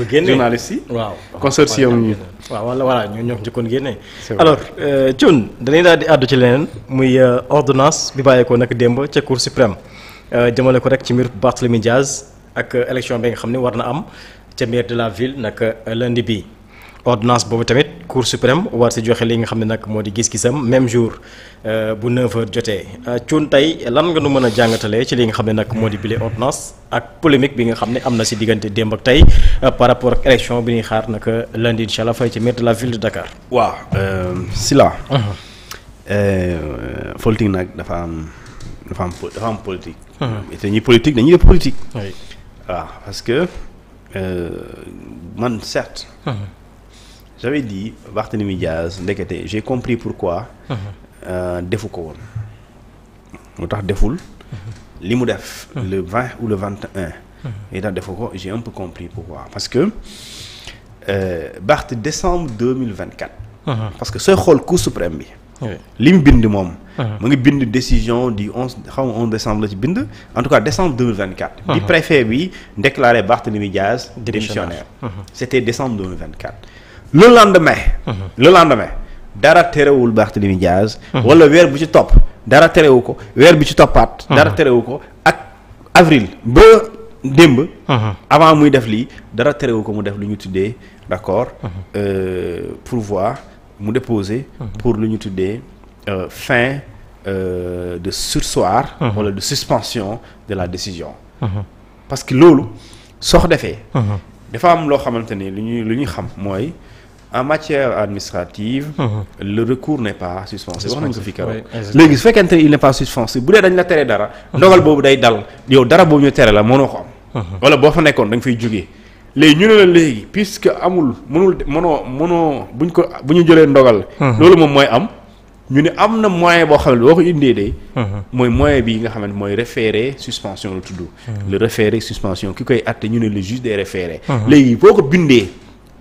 journaliste yi. waaw consortium yi. waaw voilà ñoo ñoo njëkkoon génne. alors Thioune dañuy daal di àddu ci leneen muy ordonnance bi bàyyeekoo nag démb ca cour suprême jëmale ko rek ci mbir Barthélémy Diaz ak élection bi nga xam ne war na am ca maire de la ville nag lundi bi ordonnance boobu tamit cour suprême war si joxe li nga xam ne nag moo di gis-gisam même jour bu 9h jotee Thioune tey lan nga nu mën a jàngatalee ci li nga xam ne nag moo di bile ordonnance ak polémique bi nga xam ne am na si diggante démb ak tey par rapport ak élection bi ñuy xaar nag lundi incha allah fay ci maire de la ville de Dakar. waaw Sylla. politique nag dafa am politique. te ñi politique dañuy def politique. waaw parce que man certes. J'avais dit Barthélémy Diaz ndekete j'ai compris pourquoi. defu ko woon. moo tax deful. li mu def. le 20 ou le 21. et tax defu ko j'ai un peu compris pourquoi parce que Barth décembre 2024. parce que sooy xool cour suprême bi. li mu bind moom. mu ngi bind décision du 11 décembre la ci bind. en tout cas décembre 2024. bi préfet bi déclaré Barthélémy Diaz démissionnaire. c'était décembre 2024. le lendemain dara terewul Barthélémy Diaz. wala weer bu ci topp dara terewu ko weer bi ci toppaat. dara terewu ko ak avril ba démb. avant muy def lii dara terewu ko mu def lu ñu tuddee d'accord. pourvoi mu déposer. pour lu ñu tuddee fin de surseoir. wala de suspension de la décision. parce que loolu soo ko defee. dafa am loo xamante ni lu ñuy xam mooy. en matière administrative. le recours n'est pas suspensible wax nañ ko fi keroog. léegi su fekkente ne il n'est pas suspensible bu dee dañ la tere dara. ndogal boobu day dal yow dara boobu ñu tere la mënoo ko am. wala boo fa nekkoon da nga fay jógee. léegi ñu ne la léegi puisque mënoo bu ñu jëlee ndogal. loolu moom mooy am. ñu ne am na moyen boo xam ne boo ko indee de. mooy moyen bi nga xamante mooy référé suspension la tudd. le référé suspension ki koy àtte ñu ne le juge des référés. léegi boo ko bindee.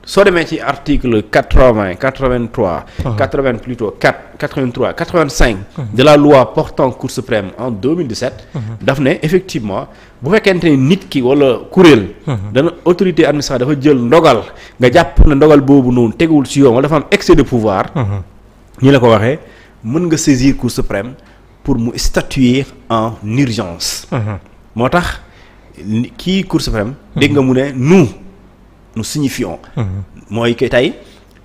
soo demee ci article 83 85 de la loi portant Cour suprême en 2017 daf ne effectivement bu fekkente ni nit ki wala kuréel dana autorité administrative dafa jël ndogal nga jàpp ne ndogal boobu noonu teguwul ci yoon wala dafa am excès de pouvoir ñi la ko waxee mën nga saisir Cour suprême pour mu statuer en urgence moo tax kii Cour suprême dégg nga mu ne nous signifions. mooy que tey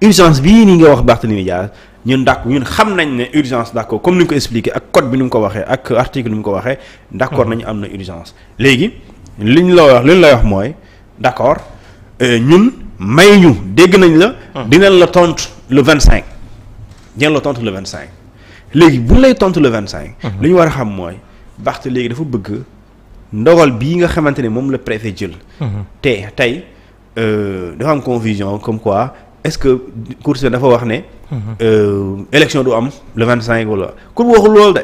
urgence bii nii nga wax Barthélémy Diaz ñun xam nañ ne urgence d'accord comme ni ñu ko expliqué ak code bi ni mu ko waxee ak article ni mu ko waxee. d'accord nañu am na urgence. léegi li ñu la wax mooy d'accord ñun may ñu dégg nañ la. dinañ la tontu le 25. dinañ la tontu le 25. léegi bu lay tontu le 25. li ñu war a xam mooy Barth léegi dafa bëgg ndogal bii nga xamante ne moom la préfet jël. tey. dafa am confusion comme quoi est-ce que Cour suprême dafa wax ne. élection du am le 25 wala ku waxul loolu de.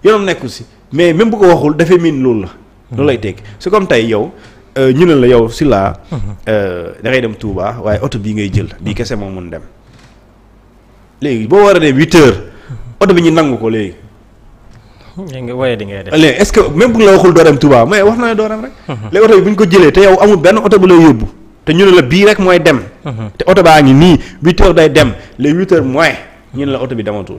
yoonam nekkul si mais même bu ko waxul dafay miin loolu la. loolu lay teg c'est comme tey yow ñu ne la yow Sylla da ngay dem Touba waaye oto bii ngay jël bii kese moo mun dem léegi boo war a dem 8h oto bi ñu nangu ko léegi. léegi est-ce que même bu la waxul doo dem Touba mais wax na ne doo dem rek. léegi oto bi bu ñu ko jëlee te yow amul benn oto bu lay yóbbu. te ñu ne la bii rek mooy dem. te oto baa ngi nii 8h day dem les 8h moins ñu ne la oto bi dematul.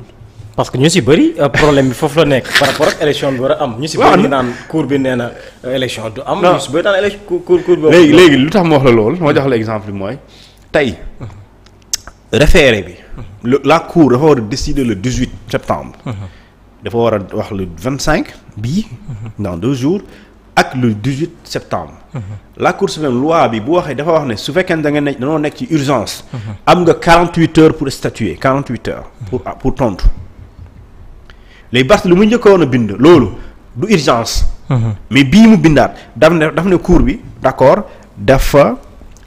parce que ñu si bëri problème bi foofu la nekk par rapport ak élection bi war a am. ñu si bëri naan cour bi nee na élection du am. ñu si bëri naan élection cour bi. léegi lu tax ma wax la loolu moo jox la exemple bi mooy tey référé bi. la cour dafa war a décider le 18 septembre. dafa war a wax le 25 bii. dans 2 jours. ak le 18 septembre. la Cour suprême loi bi bu waxee dafa wax ne su fekkee da nga ne dañoo nekk ci urgence. am nga 48 heures pour statuer 48 heures. pour tontu. léegi Barth lu mu njëkkoon a bind loolu du urgence. mais bii mu bindaat daf ne cour bi d'accord dafa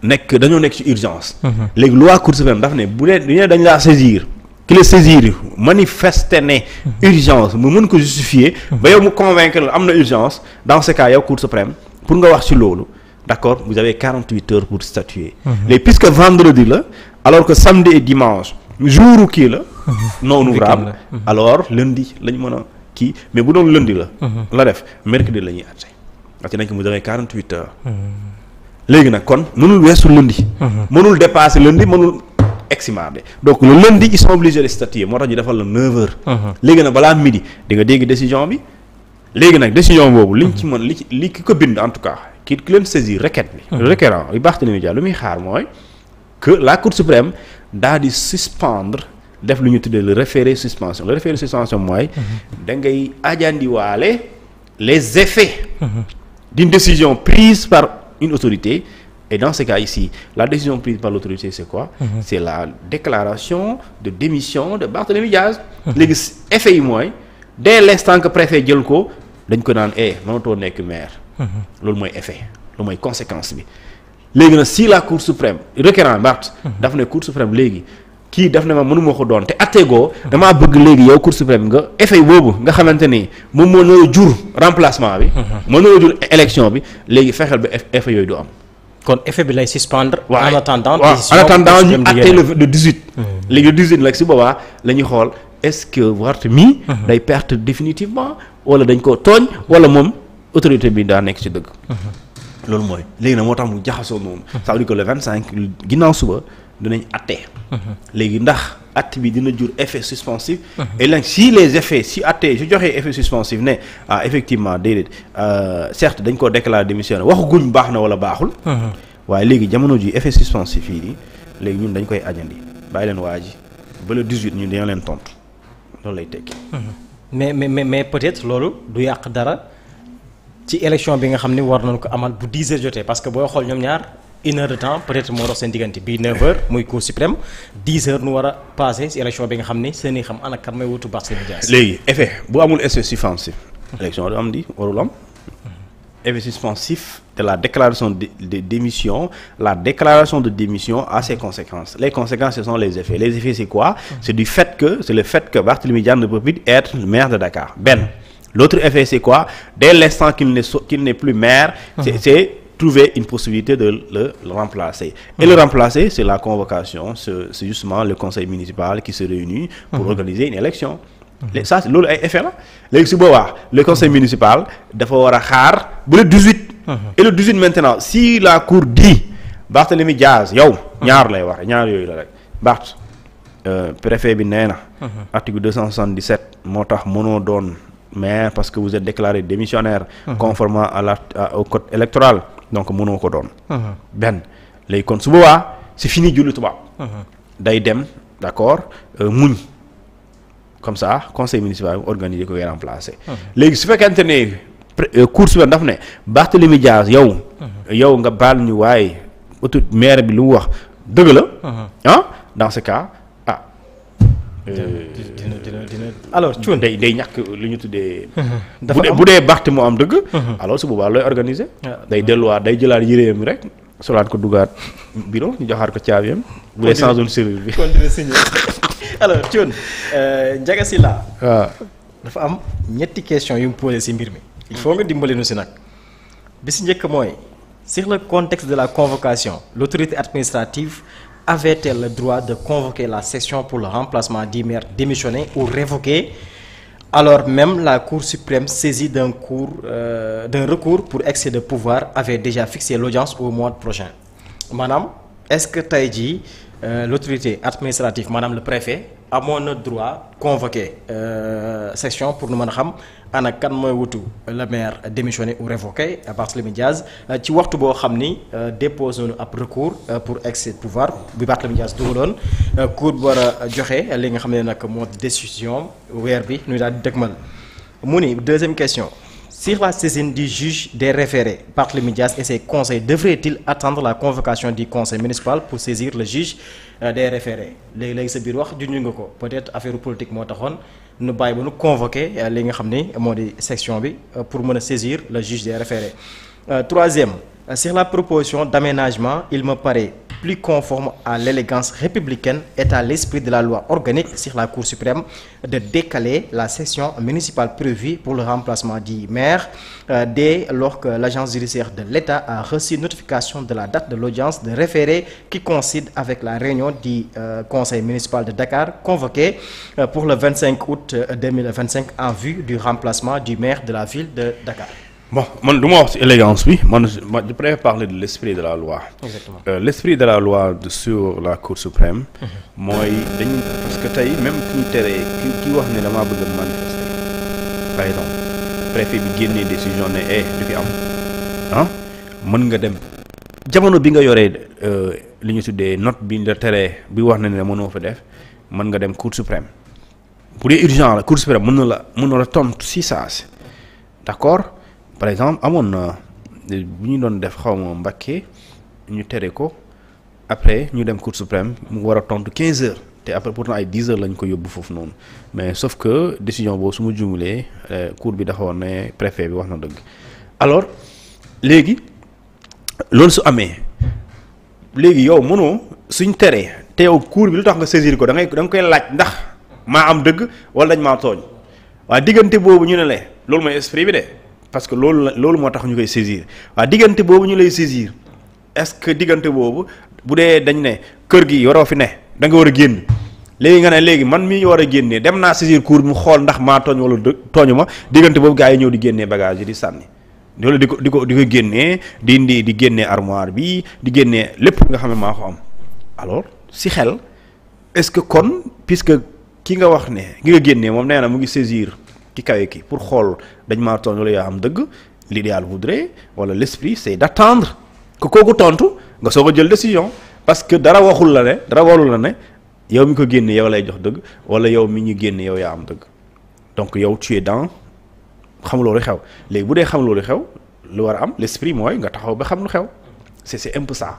dañoo nekk ci urgence. léegi loi Cour suprême daf ne bu dee dañ laa saisir. ki la saisir manifester ne urgence mu mën ko justifier ba yow mu convaincre la am na urgence dans ce cas yow Cour suprême pour nga wax ci loolu d'accord vous avez 48 heures pour statuer. léegi puisque vendredi la alors que samedi et dimanche jour kii la. non ouvrable alors lundi lañ mën a kii mais bu doon lundi la. la def mercredi la ñuy àtte. wax nañ ko vous avez 48 heures. léegi nag kon mënul weesu lundi. mënul dépasser lundi mënul egsi mardi donc le lundi ils sont obligés de statuer moo tax ñu defal la 9h. léegi nag balaa midi di nga dégg décision bi léegi nag décision boobu liñ ci mën li ki ko bind en tout cas ki leen saisir requête bi. requérant yu Barthélémy Dias lu muy xaar mooy que la Cour suprême daal di suspendre def lu ñu tuddee le référé suspension le référé suspension mooy. da ngay ajandiwaale les effets. d'une décision prise par une autorité. Et dans ce cas ici, la décision prise par l'autorité, c'est quoi? C'est la déclaration de démission de Barthélémy Dias. léegi effet yi mooy dès l'instant que préfet jël ko dañ ko naan mënatoo nekk maire. loolu mooy effet loolu mooy conséquence bi. léegi nag si la Cour suprême requérant Barth daf ne Cour suprême léegi kii daf ne ma mënuma ko doon te atteegoo damaa bëgg léegi yow Cour suprême nga effet boobu nga xamante ni moom moo nar a jur remplacement bi. moo nar a jur élection bi léegi fexeel ba effet yooyu du am. kon effet bi lay suspendre. waaw en attendant ñu acté le 18. léegi le 18 nag si boobaa la ñuy xool est-ce que Barth mi day perte définitivement wala dañ ko tooñ wala moom autorité bi daa nekk ci dëgg. loolu mooy léegi nag moo tax mu jaxasoo noonu. ça veut dire que le 25 ginnaaw suba dinañ acté. léegi ndax acte bi dina jur effet suspensif. et là si les effets si acté su joxee effet suspensif ne effectivement déedéet certes dañ koo déclarer démissionnaire waxu guñ baax na wala baaxul. waaye léegi jamono ji effet suspensif yi nii léegi ñun dañ koy ajandi bàyyi leen waa ji ba le 18 ñun dañoo leen tontu loolu lay tekki. mais peut-être loolu du yàq dara ci élection bi nga xam ni war nañ ko amal bu 10h jotee parce que booy xool ñoom ñaar 1 heure de temps peut-être moo dox seen diggante bii 9h muy Cour suprême 10h nu war a passé ci élection bi nga xam ni seen i xam ana kan may wutu Barthélémy Dias. léegi effet bu amul effet suspensif. élection du am di warul am. effet suspensif de la déclaration de démission la déclaration de démission a ses conséquences les conséquences ce sont les effets c'est quoi? c'est le fait que Barthélémy Dias ne peut plus être maire de Dakar benn. L'autre effet c'est quoi? Dès l'instant qu'il n'est plus maire, c'est trouver une possibilité de le remplacer. Et le remplacer, c'est la convocation, c'est justement le conseil municipal qui se réunit pour organiser une élection. Ça loolu ay effet la léegi su boobaa le conseil municipal dafa war a xaar bu le 18. et le 18 maintenant si la cour dit Barthélémy Dias yow. ñaar lay wax ñaar yooyu la rek Barth préfet bi nee na. article 277 moo tax mënoo doon. mais parce que vous êtes déclaré démissionnaire. conformément au code électoral donc mënoo ko doon. benn léegi kon su boobaa c'est fini julli tubaab. day dem d'accord muñ comme ça conseil municipal bi organisé ko koy remplacer. léegi su fekkente ne cour suprême daf ne Barthélémy Dias yow nga baal ñu waaye maire bi lu mu wax dëgg la. dans ce cas. alors Thioune day ñàkk lu ñu tuddee. bu dee Barth moo am dëgg. alors su boobaa looy organiser. day delluwaat day jëlaat yëreem rek solaat ko dugaat bureau ñu joxaat ko caabiyam. bu dee changé serrure bi. continuer signer alors Thioune Ndiaga Sylla. waaw dafa am ñetti question yu mu posé ci mbir mi. il faut nga dimbali nu ci nag bi ci njëkk mooy sur le contexte de la convocation l'autorité administrative. Avait-elle le droit de convoquer la session pour le remplacement du maire démissionné ou révoqué alors même la Cour suprême saisie d'un recours pour excès de pouvoir avait déjà fixé l'audience au mois prochain maanaam est-ce que tey jii l'autorité administrative maanaam le préfet amoon na droit convoquer session pour nu mën a xam ana kan mooy wutu le maire démissionné ou révoqué Barthélémy Dias ci waxtu boo xam ni déposé nañu ab recours pour excès de pouvoir bi Barthélémy Dias dugaloon cour bu war a joxe li nga xam ne nag moo décision weer bi ñu daal di dëgmal mu ni deuxième question sur la saisine du juge des référés Barthélémy Dias et ses conseils devraient-ils attendre la convocation du conseil municipal pour saisir le juge des référés léegi sa biir wax junj nga ko peut-être affaire politique moo taxoon nu bàyyi ba nu convoqué li nga xam ni moo di section bi pour mën a saisir le juge des référés. Troisième sur la proposition d'aménagement il me paraît plus conforme à l'élégance républicaine et à l'esprit de la loi organique sur la Cour suprême de décaler la session municipale prévue pour le remplacement du maire dès lors que l'agence judiciaire de l'État a reçu notification de la date de l'audience de référé qui coïncide avec la réunion du conseil municipal de Dakar convoquée pour le 25 août 2025 en vue du remplacement du maire de la ville de Dakar. bon man du ma wax ci élégance bi man je préfère parler de l'esprit de la loi. Exactement. L'esprit de la loi sur la Cour suprême. mooy dañ parce que tey même ki ñu teree ki wax ne damaa bëgg a manifester par exemple préfet bi génnee décision ne du fi am mën nga dem jamono bi nga yoree li ñu tuddee note bi nga teree bi wax na ne mënoo fa def mën nga dem Cour suprême bu dee urgent la Cour suprême mën na la tontu si saa si d'accord. par exemple amoon na bu ñu doon def xaw ma Mbacké ñu tere ko après ñu dem Cour suprême mu war a tontu 15 heures te après pourtant ay 10 heures lañ ko yóbbu foofu noonu mais sauf que décision boobu su ma jumulee cour bi dafa woon ne préfet bi wax na dëgg. alors léegi loolu su amee léegi yow mënoo suñ teree te yow cour bi lu tax nga saisir ko da nga koy laaj ndax maa am dëgg wala dañ maa tooñ waaye diggante boobu ñu ne la loolu mooy esprit bi de. parce que loolu moo tax ñu koy saisir waaw diggante boobu ñu lay saisir est-ce que diggante boobu bu dee dañ ne kër gi yoroo fi ne da nga war a génn léegi nga ne léegi man mii war a génnee dem naa saisir cour mu xool ndax maa tooñ wala tooñu ma diggante boobu gars yi ñëw di génnee bagage yi di sànni loolu di ko génnee di génnee armoire bi di génnee lépp nga xam ne maa ko am alors si xel est-ce que kon puisque ki nga wax ne ki nga génnee moom nee na mu ngi saisir ki kawe ki pour xool dañ maa tooñ wala yaa am dëgg l'idéal voudrait wala l'esprit c'est d'attendre que kooku tontu nga soog a jël décision parce que dara warul la ne yow mi ko génne yow lay jox dëgg wala yow mi ñu génne yow yaa am dëgg donc yow tu es dans xam loolu xew léegi bu dee xam loolu xew lu war a am l'esprit mooy nga taxaw ba xam lu xew c'est un peu ça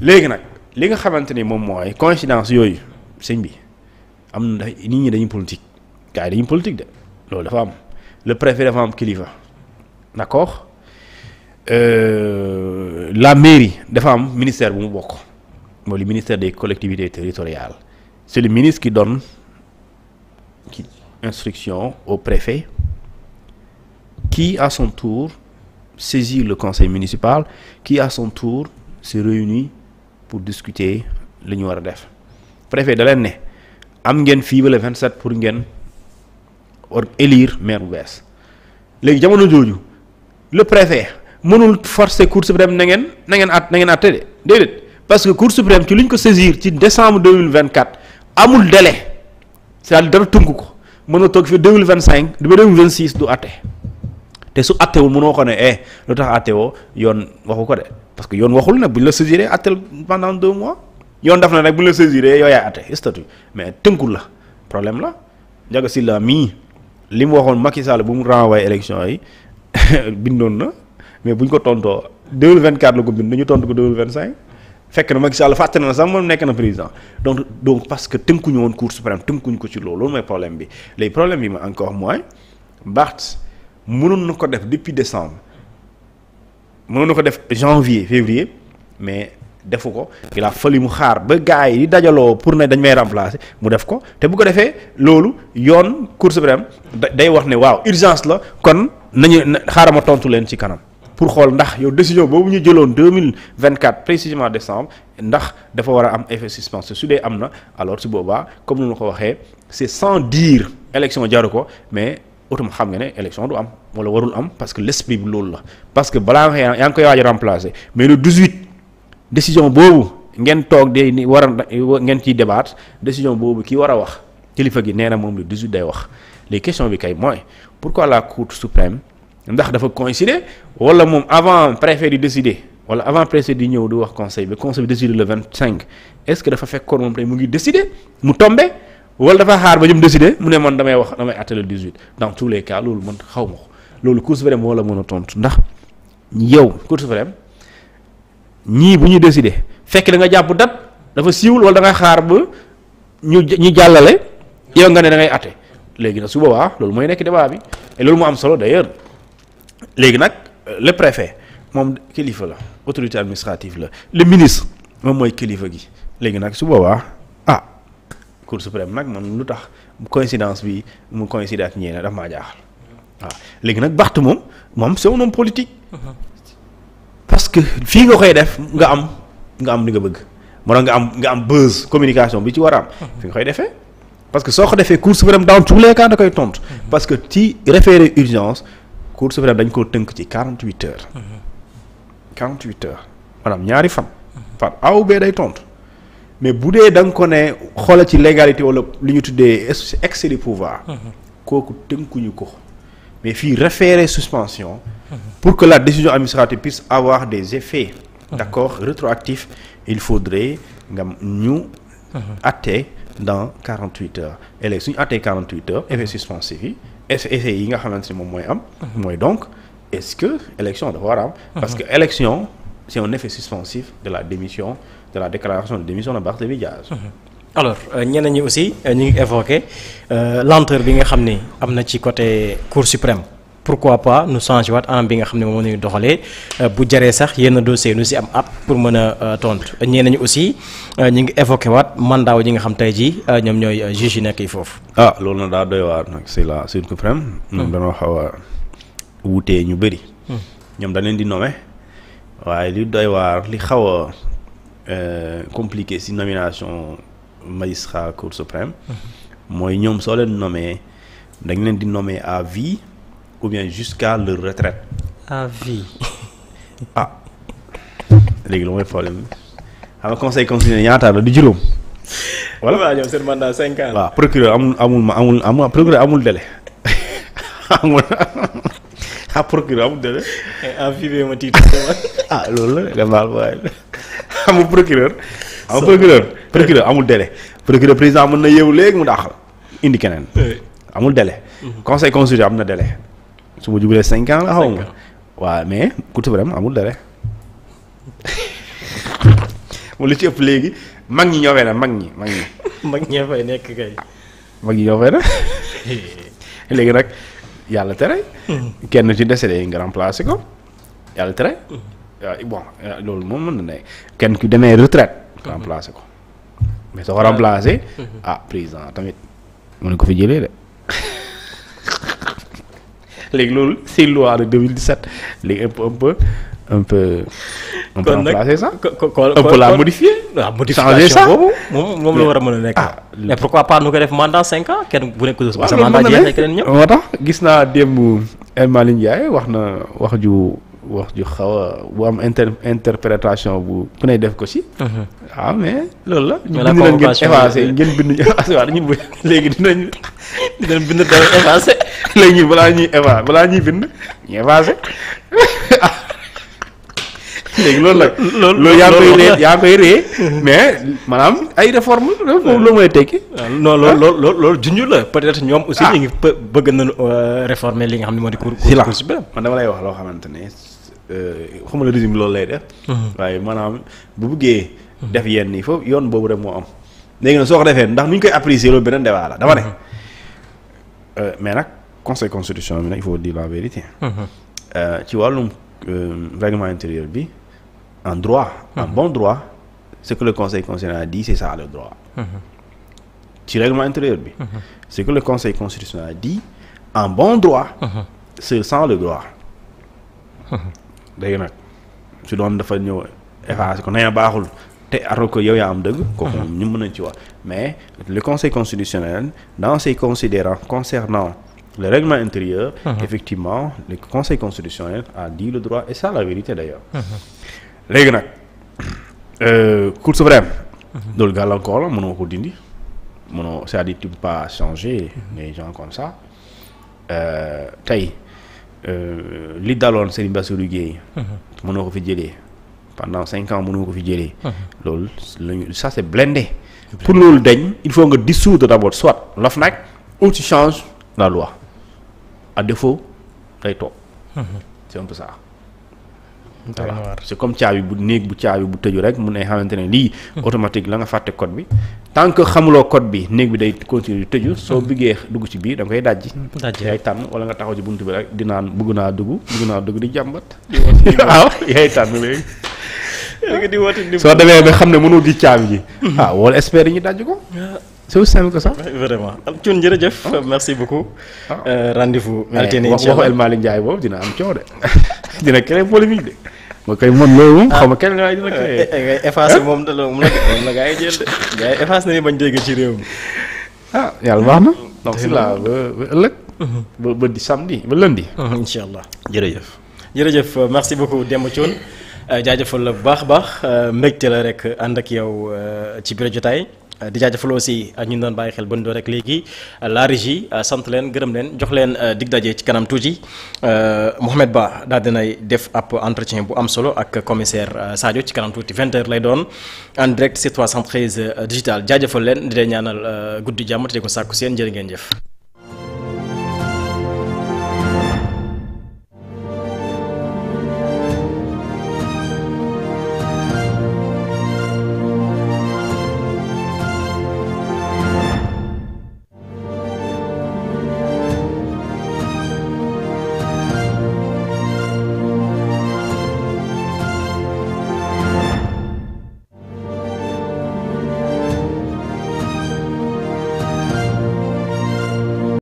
léegi nag li nga xamante ni moom mooy coïncidence yooyu sëñ bi am na nit ñi dañuy politique gars yi dañuy politique de loolu dafa am le préfet dafa am kilifa d'accord la mairie dafa am ministère bu mu bokk mooy le ministère des collectivités territoriales c'est le ministre qui donne instruction au préfet qui à son tour saisit le conseil municipal qui à son tour se réunit pour discuter li ñu war a def préfet da leen ne am ngeen fii ba le 27 pour ngeen élire maire bu bees léegi jamono jooju le préfet mënul forcer cour suprême na ngeen atte de déedéet parce que cour suprême ci lu ñu ko saisir ci décembre 2024 amul délai c'est-à-dire dara tënk ko mën na toog fi 2025 ba 2026 du atte te su attewul mënoo ko ne lu tax attewoo yoon waxu ko de parce que yoon waxul ne bu ñu la saisiree attel pendant 2 mois yoon def na nag bu ñu la saisiree yow yaay atte statut mais tënkul la problème la Ndiaga Sylla mii li mu waxoon Macky Sall bu mu renvoyé élection yi bindoon na mais bu ñu ko tontoo 2024 la ko bind dañu tontu ko 2025 fekk na Macky Sall fàtte na sax moom nekk na président donc parce que tënkuñu woon cour suprême tënkuñu ko ci loolu mooy problème bi léegi problème bi ma encore mooy Barth mënoon na ko def depuis décembre mënoon na ko def janvier février mais defu ko il a fallu mu xaar ba gars yi di dajaloo pour ne dañ may remplacer mu def ko te bu ko defee loolu yoon cour suprême day wax ne waaw urgence la kon nañu xaaral ma tontu leen ci kanam pour xool ndax yow décision boobu ñu jëloon 2024 précisément décembre ndax dafa war a am effet suspense su dee am na alors su boobaa comme ni ma ko waxee c'est sans dire élection jaru ko mais autrement xam nga ne élection du am wala warul am parce que l'esprit bi loolu la parce que balaa nga yaa ngi koy waaj a remplacer mais le 18 décision boobu ngeen toog de ni war a ngeen ciy débattre décision boobu ki war a wax kilifa gi nee na moom le 18 day wax les questions bi kay mooy pourquoi la cour suprême ndax dafa coïncider wala moom avant préfet di décider wala avant préfet di ñëw di wax conseil bi décider le 25 est-ce que dafa fekkoon moom tey mu ngi décider mu tombé wala dafa xaar ba ñoom décider mu ne man damay àtte le 18 dans tous les cas loolu man xaw ma ko loolu cour suprême moo la mën a tontu ndax yow cour suprême ñii bu ñu décider fekk da nga jàpp date dafa siiwul wala da nga xaar ba ñu jàllale yow nga ne da ngay àtte léegi nag su boobaa loolu mooy nekk débat bi et loolu moo am solo d'ailleurs léegi nag le préfet moom kilifa la autorité administrative la le ministre moom mooy kilifa gi léegi nag su boobaa cour suprême nag man lu tax coïncidence bi mu coïncider ak ñeene daf maa jaaxal waaw léegi nag Barth moom c'est un homme politique parce que fii nga koy def nga am li nga bëgg moo nga am buzz communication bi ci war a am fi nga koy defee parce que soo ko defee cour suprême dans tous les cas da koy tontu parce que ci référé urgence Cour suprême dañ koo tënk ci 48 heures. 48 heures maanaam ñaari fan. par A ou B day tontu mais bu dee da nga ko ne xoolal ci légalité wala li ñu tuddee excès de pouvoir. kooku tënkuñu ko mais fii référé suspension. pour que la décision administrative puisse avoir des effets. d'accord rétroactifs il faudrait nga ñu. àtte dans 48 heures et léegi suñu àttee 48 heures effet suspensif yi effet yi nga xamante ni moom mooy am. mooy donc est-ce que élection dafa war a am. parce que élection c'est un effet suspensif de la démission de la déclaration de démission de Barthélémy Diaz. alors ñeneen ñi aussi ñu ngi évoqué lenteur bi nga xam ni am na ci côté Cour suprême. pourquoi pas nu changé waat anam bi nga xam ne moom la ñuy doxalee bu jaree sax yenn dossier nu si am at pour mën a tontu ñeneen ñi aussi ñu ngi évoqué waat mandat ñi nga xam tey jii ñoom ñooy juge yi nekk yi foofu. loolu na daa doy waar nag c'est la Cour suprême. ñoom dañoo xaw a wutee ñu bëri. ñoom dañ leen di nommer waaye li doy waar li xaw a compliqué si nomination magistrat Cour suprême. mooy ñoom soo leen nommé dañ leen di nommer à vie. ou bien jusqu'à leur retraite. à vie. léegi lu mooy problème bi xam nga conseil constitutionnel ñaata la du juróom. voilà waaw ñoom seen mandat 5 ans. waaw procureur amul procureur amul délai amul procureur amul délai. à vie bee ma tiit. loolu la nga baal waaye amul procureur. procureur amul délai. procureur président mën na yeewu léegi mu dàqal indi keneen. amul délai. conseil constitutionnel am na délai. su ma jubalee 5 ans la xaw ma waaw mais Cour suprême amul délai mu li ci ëpp léegi mag ñi ñoo fay na mag ñi. mag ñee fay nekk kay. mag ñi ñoo fay na léegi nag yàlla tere. kenn ci décédé nga remplacé ko yàlla tere. bon loolu moom mën na ne kenn ku demee retraite remplacé ko mais soo ko remplacé. président tamit mën ko fi jëlee de. léegi loolu c'est une loi de 2017 léegi un peu remplacer ça. un peu la modifier. waaw modification boobu moom la war a mën a nekk. mais pourquoi pas nu ko def mandat 5 ans kenn bu nekk sa mandat jeexee keneen ñëpp. moo tax gis naa démb El Malick Ndiaye wax na wax ju xaw a bu am interprétation bu ku ne def ko si. mais loolu la. ñu bind leen ngeen effacé ngeen bind ñu effacé waaw ñun léegi dinañ bind dara effacé léegi ñun balaa ñuy bind ñu effacé léegi loolu nag. loolu yaa koy ree mais maanaam ay réforme loolu mooy tekki. non loolu junj la peut-être ñoom aussi ñu ngi bëgg nañu réformer li nga xam ne moo di. Cour suprême man dama lay wax loo xamante ne xam nga régime loolu lay def. waaye maanaam bu bëggee. def yenn yi foofu yoon boobu rek moo am. léegi nag soo ko defee ndax nu ñu koy apprécier loolu beneen débat la dama ne. mais nag conseil constitutionnel bi nag il faut dire la vérité. ci wàllum règlement intérieur bi. en droit, en bon droit, ce que le Conseil constitutionnel a dit, c'est ça le droit. Ci règlement intérieur bi. Ce que le Conseil constitutionnel a dit, en bon droit, c'est sans le droit. léegi nag su doon dafa ñëw effacer ko nee baaxul te alors que yow yaa am dëgg. kooku moom ñu mën nañ ci wax mais le Conseil constitutionnel dans ses considérants concernant le règlement intérieur. Effectivement le Conseil constitutionnel a dit le droit et ça la vérité d'ailleurs. léegi nag Cour suprême. loolu gàllankoor la mënoo ko dindi mënoo c'est-à-dire tu peux pas changer les gens comme ça tey li daloon Serigne Bassirou Guèye. mënoo ko fi jëlee pendant 5 ans mënoo ko fi jëlee. loolu lañu ça c'est blindé. pour loolu dañ il faut nga dissoudre d'abord soit l'OFNAC ou tu changes la loi à défaut day toog. c'est un peu ça. voilà c'est comme caabi bu néeg bu caabi bu tëju rek mu ne xamante ne lii automatique la nga fàtte code bi tant que xamuloo code bi néeg bi day continuer di tëju soo bëggee dugg ci biir da nga koy dajji yaay tànn wala nga taxaw ci buntu bi rek di naan bëgg naa dugg di jàmbat waaw yaay tànn léegi di woote soo demee ba xam ne mënul di caabi ji wala espère ñu dajj ko c'est aussi simple que ça. Vraiment Thioune jërëjëf merci beaucoup. Rendez-vous. altine incha allah waxu El Malick Ndiaye boobu dina am coow de dina créer polémique de. ma koy mën loolu moom xaw ma kenn nga dina créer. ngay effacé moom la gaa yi jël de gaa yi effacé nañu bañ dégg ci réew mi. yàlla baax na. donc si la ba ëllëg. ba di samedi ba lundi. incha allah jërëjëf. jërëjëf merci beaucoup Demba Thion jaajëfal la bu baax a baax mbégte la rek ànd ak yow ci biir jotaay di jaajëfal aussi ñu doon bàyyi xel ba doo rek léegi la régie sant leen gërëm leen jox leen dig daje ci kanam tuuti Mouhamed Ba daal dinay def ab entretien bu am solo ak commissaire Sadio ci kanam tuuti 20h lay doon en direct ci 313 digital jaajëfal leen di leen ñaanal guddi jàmm te di ko sàkku seen jërë ngeen jëf.